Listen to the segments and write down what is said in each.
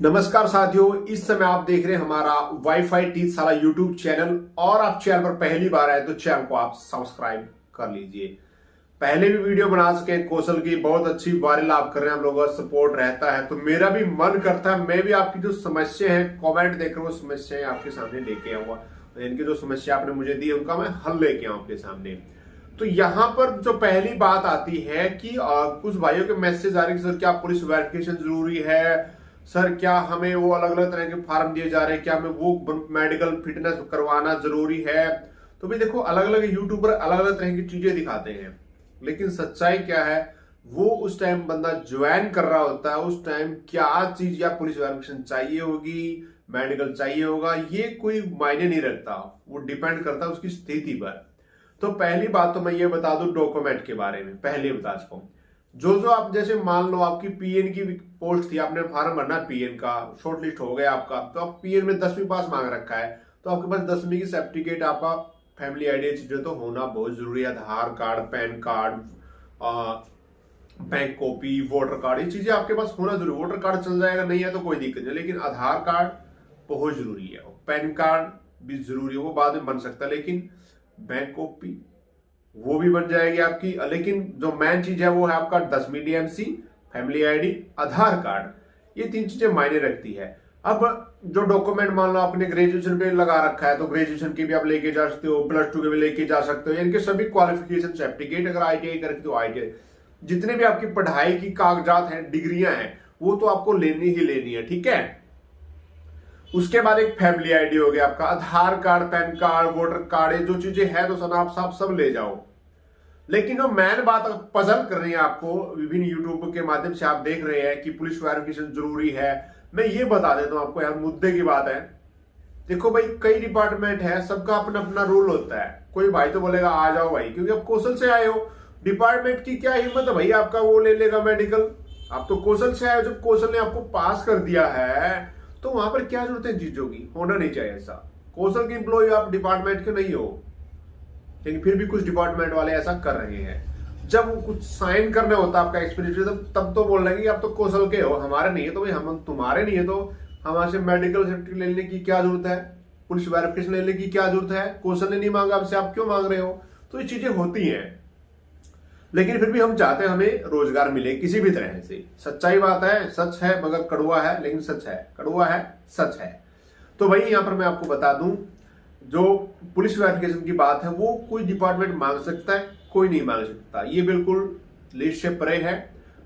नमस्कार साथियों, इस समय आप देख रहे हैं हमारा वाईफाई टीच साला यूट्यूब चैनल। और आप चैनल पर पहली बार आए तो चैनल को आप सब्सक्राइब कर लीजिए। पहले भी वीडियो बना सके कौशल की, बहुत अच्छी वायरल आप कर रहे हैं, हम लोगों का सपोर्ट रहता है। तो मेरा भी मन करता है मैं भी आपकी जो समस्या है कमेंट देकर वो समस्याएं आपके सामने लेके आऊंगा। इनकी जो समस्या आपने मुझे दी उनका मैं हल लेके आऊं आपके सामने। तो यहाँ पर जो पहली बात आती है कि कुछ भाइयों के मैसेज आ रहे हैं कि सर क्या पुलिस वेरिफिकेशन जरूरी है, सर क्या हमें वो अलग अलग तरह के फार्म दिए जा रहे हैं, क्या हमें वो मेडिकल फिटनेस करवाना जरूरी है। तो भाई देखो, अलग अलग यूट्यूबर अलग अलग तरह की चीजें दिखाते हैं, लेकिन सच्चाई क्या है वो उस टाइम बंदा ज्वाइन कर रहा होता है, उस टाइम क्या चीज या पुलिस वेरिफिकेशन चाहिए होगी, मेडिकल चाहिए होगा, ये कोई मायने नहीं रखता। वो डिपेंड करता है उसकी स्थिति पर। तो पहली बात तो मैं ये बता दूं डॉक्यूमेंट के बारे में, पहले बता चुका हूं। जो आप जैसे मान लो आपकी पीएन की पोस्ट थी, आपने फॉर्म भरना पीएन का, शॉर्ट लिस्ट हो गया आपका, तो आप पीएन में 10वीं पास मांग रखा है, तो आपके पास 10वीं की सर्टिफिकेट, आपका फैमिली आईडी चीजें तो होना बहुत जरूरी है। Aadhaar card, pan card, bank copy, voter card, ये चीजें आपके पास होना जरूरी। वोटर कार्ड चल जाएगा, नहीं है तो कोई दिक्कत नहीं, लेकिन आधार कार्ड बहुत जरूरी है। पैन कार्ड भी जरूरी है, वो बाद में बन सकता है, लेकिन बैंक कॉपी वो भी बन जाएगी आपकी। लेकिन जो मेन चीज है वो है आपका 10वीं डीएमसी, फैमिली आईडी, आधार कार्ड। ये 3 चीजें मायने रखती है। अब जो डॉक्यूमेंट मान लो आपने ग्रेजुएशन पे लगा रखा है, तो ग्रेजुएशन के भी आप लेके जा सकते हो, +2 के भी लेके जा सकते हो, इनके सभी क्वालिफिकेशन सर्टिफिकेट, अगर आईटीआई करके तो आईटीआई, जितने भी आपकी पढ़ाई की कागजात हैं, डिग्रियां हैं, वो तो आपको लेनी ही लेनी है, ठीक है। उसके बाद एक फैमिली आईडी हो गया आपका, Aadhaar card, pan card, voter card, ये जो चीजें हैं तो सब आप सब ले जाओ। लेकिन जो मेन बात पसंद कर रही है आपको, विभिन्न यूट्यूब के माध्यम से आप देख रहे हैं कि पुलिस वेरिफिकेशन जरूरी है, मैं ये बता देता हूं आपको, यार मुद्दे की बात है। देखो भाई, कई डिपार्टमेंट है, सबका अपना अपना रूल होता है। कोई भाई तो बोलेगा आ जाओ भाई, क्योंकि आप कौशल से आए हो, डिपार्टमेंट की क्या हिम्मत है भाई आपका वो ले लेगा मेडिकल। आप तो कौशल से आए हो, जब कौशल ने आपको पास कर दिया है तो वहां पर क्या जरूरत है चीजों की, होना नहीं चाहिए ऐसा। कौशल के एम्प्लॉय आप डिपार्टमेंट के नहीं हो, लेकिन फिर भी कुछ डिपार्टमेंट वाले ऐसा कर रहे हैं। जब वो कुछ साइन करना होता है आपका एक्सपीरियंस, तब तो बोल रहे हैं कि आप तो कौशल के हो, हमारे नहीं है। तो भाई हम तुम्हारे नहीं है तो हमारे से मेडिकल सर्टिफिकेट लेने की क्या जरूरत है, पुलिस वेरिफिकेशन लेने की क्या जरूरत है। कौशल ने नहीं मांगा आपसे, आप क्यों मांग रहे हो। तो ये चीजें होती हैं, लेकिन फिर भी हम चाहते हैं हमें रोजगार मिले किसी भी तरह से। सच्चाई बात है, सच है मगर कड़वा है, लेकिन सच है, कड़वा है सच है। तो भाई यहां पर मैं आपको बता दूं, जो पुलिस वेरिफिकेशन की बात है वो कोई डिपार्टमेंट मांग सकता है, कोई नहीं मांग सकता, ये बिल्कुल लिस्ट से परे है।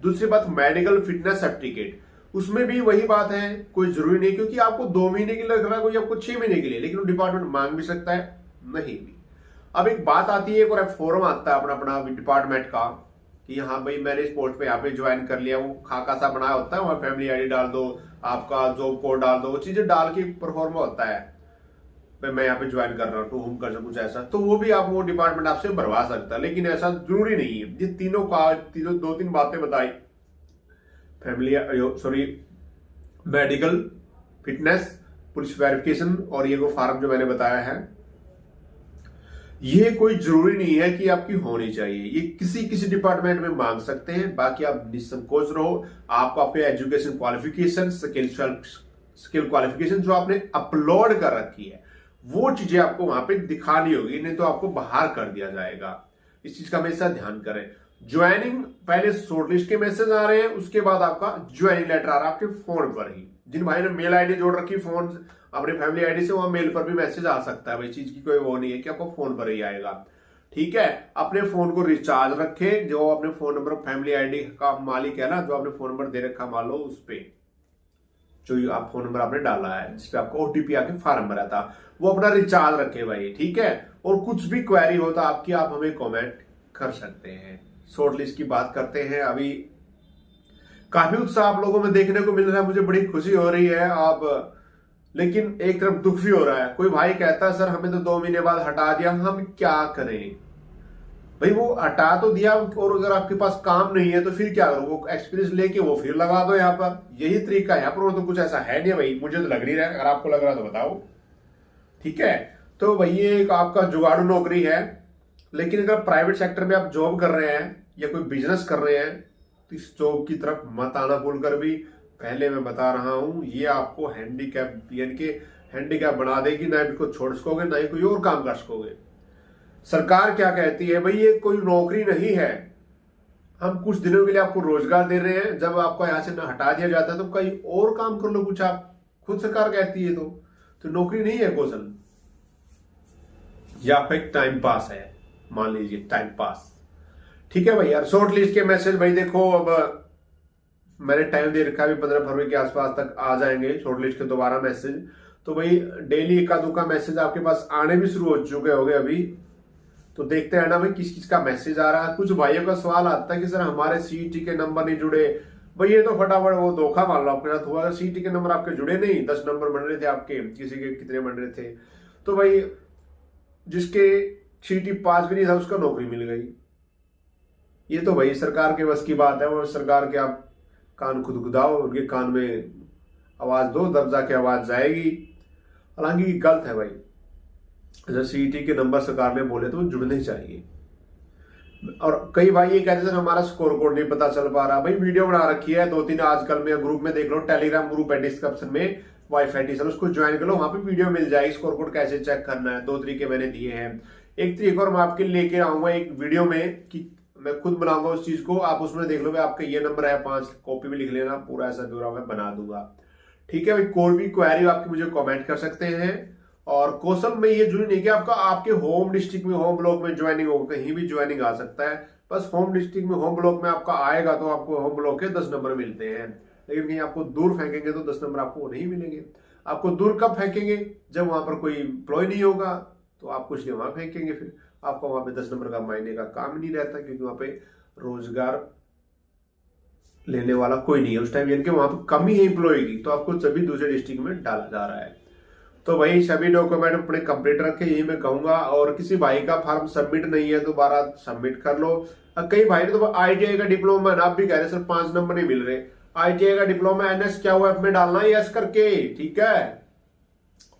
दूसरी बात, मेडिकल फिटनेस सर्टिफिकेट, उसमें भी वही बात है, कोई जरूरी नहीं, क्योंकि आपको 2 महीने के लिए लग रहा है, कोई आपको 6 महीने के लिए, लेकिन वो डिपार्टमेंट मांग भी सकता है, नहीं भी। अब एक बात आती है, एक और फॉर्म आता है अपना अपना डिपार्टमेंट का, कि हाँ भाई मैंने इस पोस्ट पे यहाँ पे ज्वाइन कर लिया, वो खाका सा बनाया होता है, वहां फैमिली आईडी डाल दो, आपका जॉब कोड डाल दो, वो चीजें डाल के परफॉर्मा होता है, मैं यहाँ पे ज्वाइन कर रहा हूँ, टू होम कर कुछ ऐसा, तो वो भी आप वो डिपार्टमेंट आपसे भरवा सकता है, लेकिन ऐसा जरूरी नहीं है। ये तीनों का 2-3 बातें बताई, family sorry medical fitness, police verification, और ये वो फार्म जो मैंने बताया है, ये कोई जरूरी नहीं है कि आपकी होनी चाहिए। ये किसी किसी डिपार्टमेंट में मांग सकते हैं, बाकी आप निसंकोच रहो। आपको आपके एजुकेशन क्वालिफिकेशन, स्किल क्वालिफिकेशन जो आपने अपलोड कर रखी है, वो चीजें आपको वहां पे दिखानी होगी, नहीं तो आपको बाहर कर दिया जाएगा। इस चीज का हमेशा ध्यान करें। ज्वाइनिंग, पहले शॉर्टलिस्ट के मैसेज आ रहे हैं, उसके बाद आपका ज्वाइनिंग लेटर आ रहा है आपके फोन पर ही। जिन भाई ने मेल आईडी जोड़ रखी फोन अपने फैमिली आईडी से, वहां मेल पर भी मैसेज आ सकता है, भाई चीज की कोई वो नहीं है कि आपको फोन पर ही आएगा, ठीक है। अपने फोन को रिचार्ज रखे, जो अपने फोन नंबर फैमिली आईडी का मालिक है ना, जो आपने फोन नंबर दे रखा मान लो, उस पे जो आप फोन नंबर आपने डाला है, जिसपे आपको ओटीपी आके फॉर्म भरा था, वो अपना रिचार्ज रखे भाई, ठीक है। और कुछ भी क्वेरी हो तो आपकी, आप हमें कमेंट कर सकते हैं। शॉर्ट लिस्ट की बात करते हैं। अभी काफी उत्साह आप लोगों में देखने को मिल रहा है, मुझे बड़ी खुशी हो रही है। आप लेकिन एक तरफ दुख भी हो रहा है। कोई भाई कहता है सर हमें तो 2 महीने बाद हटा दिया, हम क्या करें। भाई वो हटा तो दिया, और अगर आपके पास काम नहीं है तो फिर क्या करो, वो एक्सपीरियंस लेके वो फिर लगा दो यहाँ पर, यही तरीका है यहाँ पर। वो तो कुछ ऐसा है नहीं भाई, मुझे तो लग नहीं रहा है, अगर आपको लग रहा है तो बताओ, ठीक है। तो भाई ये एक आपका जुगाड़ू नौकरी है, लेकिन अगर प्राइवेट सेक्टर में आप जॉब कर रहे हैं या कोई बिजनेस कर रहे हैं, तो इस जॉब की तरफ मत आना भूल कर भी। पहले मैं बता रहा हूं, ये आपको हैंडीकैप यानी कि हैंडीकैप बना देगी, ना इसको छोड़ सकोगे ना ही कोई और काम कर सकोगे। सरकार क्या कहती है, भाई ये कोई नौकरी नहीं है, हम कुछ दिनों के लिए आपको रोजगार दे रहे हैं, जब आपको यहां से न हटा दिया जाता है तो कहीं और काम कर लो कुछ। आप खुद सरकार कहती है तो नौकरी नहीं है कौशल, या फिर टाइम पास है, मान लीजिए टाइम पास। ठीक है भाई यार, शॉर्ट लिस्ट के मैसेज भाई देखो, अब मैंने टाइम दे रखा है, 15 फरवरी के आसपास तक आ जाएंगे शॉर्ट लिस्ट के दोबारा मैसेज। तो भाई डेली एका दुका मैसेज आपके पास आने भी शुरू हो चुके होंगे अभी, तो देखते हैं ना भाई किस किस का मैसेज आ रहा है। कुछ भाइयों का सवाल आता है कि सर हमारे सीईटी के नंबर नहीं जुड़े। भाई ये तो फटाफट वो धोखा मान लो आपके साथ हुआ, सीईटी के नंबर आपके जुड़े नहीं, 10 नंबर बन रहे थे आपके, किसी के कितने बन रहे थे। तो भाई जिसके सीईटी पास भी नहीं था उसका नौकरी मिल गई। ये तो भाई सरकार के बस की बात है, और सरकार के आप कान खुदगुदाओ, उनके कान में आवाज दो, तब जाके आवाज जाएगी। हालांकि गलत है भाई, जब सीईटी के नंबर सरकार ने बोले तो वो जुड़ने चाहिए। और कई भाई ये कहते हैं हमारा स्कोर कोड नहीं पता चल पा रहा। भाई वीडियो बना रखी है 2-3 आजकल में ग्रुप में, देख लो टेलीग्राम ग्रुप है डिस्क्रिप्शन में, वाईफाई टीचर, उसको ज्वाइन कर लो, वहां पे वीडियो मिल जाएगी स्कोर कोड कैसे चेक करना है। 2 तरीके मैंने दिए हैं। एक तरीका और मैं आपके लेके आऊंगा एक वीडियो में, कि मैं खुद बनाऊंगा उस चीज को, आप उसमें देख लो भाई आपका ये नंबर है 5, कॉपी में लिख लेना, पूरा ऐसा ब्यौरा मैं बना दूंगा। ठीक है भाई, कोई भी क्वेरी आपकी मुझे कमेंट कर सकते हैं। और कौशल में ये जरूरी नहीं कि आपका आपके होम डिस्ट्रिक्ट में, होम ब्लॉक में ज्वाइनिंग हो, कहीं भी ज्वाइनिंग आ सकता है। बस होम डिस्ट्रिक्ट में, होम ब्लॉक में आपका आएगा तो आपको होम ब्लॉक के 10 नंबर मिलते हैं। लेकिन कहीं आपको दूर फेंकेंगे तो 10 नंबर आपको नहीं मिलेंगे। आपको दूर कब फेंकेंगे, जब वहां पर कोई एम्प्लॉय नहीं होगा, तो आप कुछ नहीं वहां फेंकेंगे, फिर आपको वहां पे 10 नंबर का महीने का काम नहीं रहता, क्योंकि वहां पे रोजगार लेने वाला कोई नहीं है उस टाइम, यानी कि वहां पर कमी है एम्प्लॉय की, तो आपको सभी दूसरे डिस्ट्रिक्ट में डाला जा रहा है। तो भाई सभी डॉक्यूमेंट अपने कंप्लीट रखे, यही मैं कहूंगा। और किसी भाई का फॉर्म सबमिट नहीं है, दोबारा सबमिट कर लो। कई भाई ने तो आईटीआई का डिप्लोमा है ना, आप भी कह रहे सर 5 नंबर नहीं मिल रहे। आईटीआई का डिप्लोमा एनएस क्या हुआ में डालना है यस करके, ठीक है,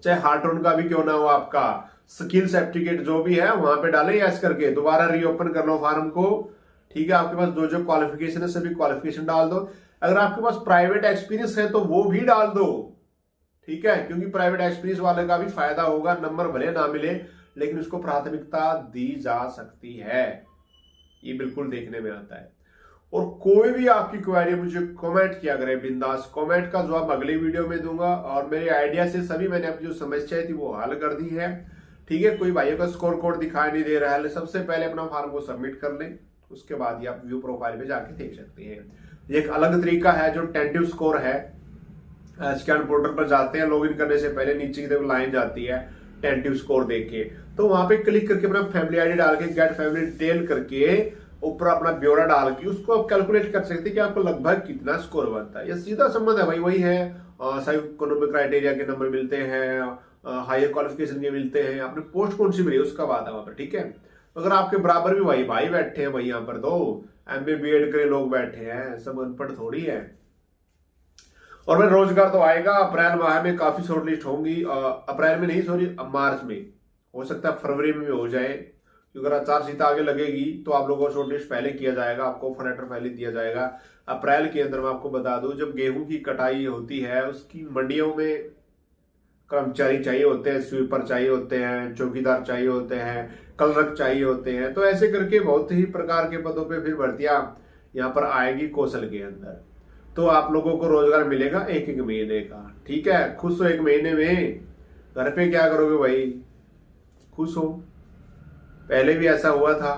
चाहे हार्टोन का भी क्यों ना हो, आपका स्किल सर्टिफिकेट जो भी है वहां पे डाले यस करके, दोबारा रीओपन कर लो फॉर्म को। ठीक है, आपके पास जो जो क्वालिफिकेशन है सभी क्वालिफिकेशन डाल दो। अगर आपके पास प्राइवेट एक्सपीरियंस है तो वो भी डाल दो, ठीक है, क्योंकि प्राइवेट एक्सपीरियंस वाले का भी फायदा होगा। नंबर भले ना मिले लेकिन उसको प्राथमिकता दी जा सकती है, ये बिल्कुल देखने में आता है। और कोई भी आपकी क्वेरी मुझे कमेंट किया करें, बिंदास कमेंट का जवाब अगली वीडियो में दूंगा। और मेरे आइडिया से सभी मैंने आपकी जो समस्याएं थी वो हल कर दी है। ठीक है, कोई भाइयों का स्कोर कोड दिखाई नहीं दे रहा है, सबसे पहले अपना फॉर्म को सबमिट कर लें, उसके बाद ही आप व्यू प्रोफाइल पे जाके देख सकते हैं। एक अलग तरीका है जो टेंटिव स्कोर है, स्कैन पोर्टल पर जाते हैं, लॉगिन करने से पहले नीचे की तरफ लाइन जाती है टेंटिव स्कोर देख के, तो वहां पे क्लिक करके अपना फैमिली आईडी डाल के गेट फैमिली डिटेल करके ऊपर अपना ब्यौरा डाल के उसको आप कैलकुलेट कर सकते हैं कि आपको लगभग कितना स्कोर बनता है। ये सीधा संबंध है भाई, वही है इकोनॉमिक क्राइटेरिया के नंबर मिलते हैं, हायर क्वालिफिकेशन के मिलते हैं, आपने पोस्ट कौन सी मिली उसका बात है वहां पर। ठीक है, अगर आपके बराबर भी भाई बैठे हैं भाई, यहाँ पर तो एमए बीएड करे लोग बैठे हैं, सब अनपढ़ थोड़ी है। और मैं रोजगार तो आएगा, अप्रैल माह में काफी शॉर्टलिस्ट होंगी, अप्रैल में नहीं सॉरी मार्च में, हो सकता है फरवरी में हो जाए, क्योंकि अगर आचार आगे लगेगी तो आप लोगों को शॉर्टलिस्ट पहले किया जाएगा, आपको ऑफर लेटर पहले दिया जाएगा अप्रैल के अंदर। मैं आपको बता दूं, जब गेहूं की कटाई होती है उसकी मंडियों में कर्मचारी चाहिए होते हैं, स्वीपर चाहिए होते हैं, चौकीदार चाहिए होते हैं, कलरक चाहिए होते हैं, तो ऐसे करके बहुत ही प्रकार के पदों पे फिर भर्तियां यहाँ पर आएगी कौशल के अंदर। तो आप लोगों को रोजगार मिलेगा 1-1 महीने का। ठीक है, खुश हो 1 महीने में, घर पे क्या करोगे भाई, खुश हो। पहले भी ऐसा हुआ था,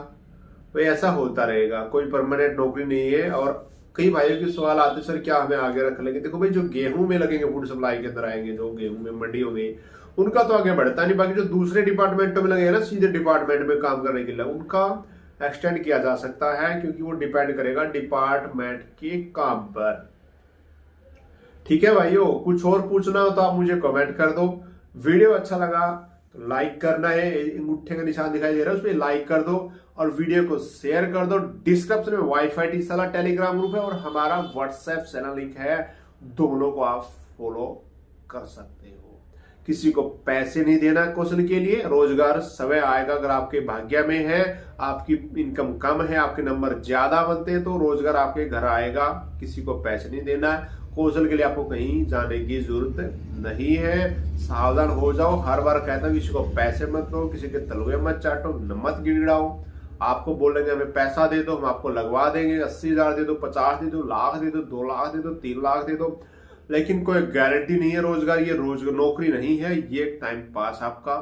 तो ऐसा होता रहेगा, कोई परमानेंट नौकरी नहीं है। और कई भाइयों के सवाल आते सर क्या हमें आगे रख लेंगे। देखो भाई, जो गेहूं में लगेंगे, फूड सप्लाई के अंदर आएंगे, जो गेहूं में मंडियों में, उनका तो आगे बढ़ता नहीं। बाकी जो दूसरे डिपार्टमेंटों में लगे ना, सीधे डिपार्टमेंट में काम करने के लिए, उनका एक्सटेंड किया जा सकता है, क्योंकि वो डिपेंड करेगा डिपार्टमेंट के काम पर। ठीक है भाइयों, कुछ और पूछना हो तो आप मुझे कमेंट कर दो। वीडियो अच्छा लगा तो लाइक करना है, अंगूठे का निशान दिखाई दे रहा है उस पर लाइक कर दो, और वीडियो को शेयर कर दो। डिस्क्रिप्शन में वाईफाई टीचर टेलीग्राम ग्रुप है और हमारा व्हाट्सएप चैनल लिंक है, दोनों को आप फॉलो कर सकते हो। किसी को पैसे नहीं देना कौशल के लिए, रोजगार समय आएगा। अगर आपके भाग्य में है, आपकी इनकम कम है, आपके नंबर ज्यादा बनते हैं, तो रोजगार आपके घर आएगा। किसी को पैसे नहीं देना है, प्रपोजल के लिए आपको कहीं जाने की जरूरत नहीं है। सावधान हो जाओ। हर बार कहता हूं किसी को पैसे मत दो, किसी के तलवे मत चाटो, मत गिड़ाओ। आपको बोलेंगे हमें पैसा दे दो, हम आपको लगवा देंगे, 80,000 दे दो, 50 दे दो, लाख दे दो, 2 लाख दे दो, 3 लाख दे दो, लेकिन कोई गारंटी नहीं है रोजगार। ये रोजगार नौकरी नहीं है, ये टाइम पास आपका।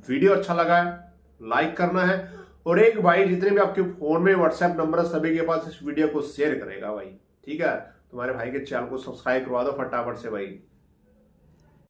वीडियो अच्छा लगा है लाइक करना है, और एक भाई जितने भी आपके फोन में व्हाट्सएप नंबर है सभी के पास इस वीडियो को शेयर करेगा भाई, ठीक है। तुम्हारे भाई के चैनल को सब्सक्राइब करवा दो फटाफट से भाई।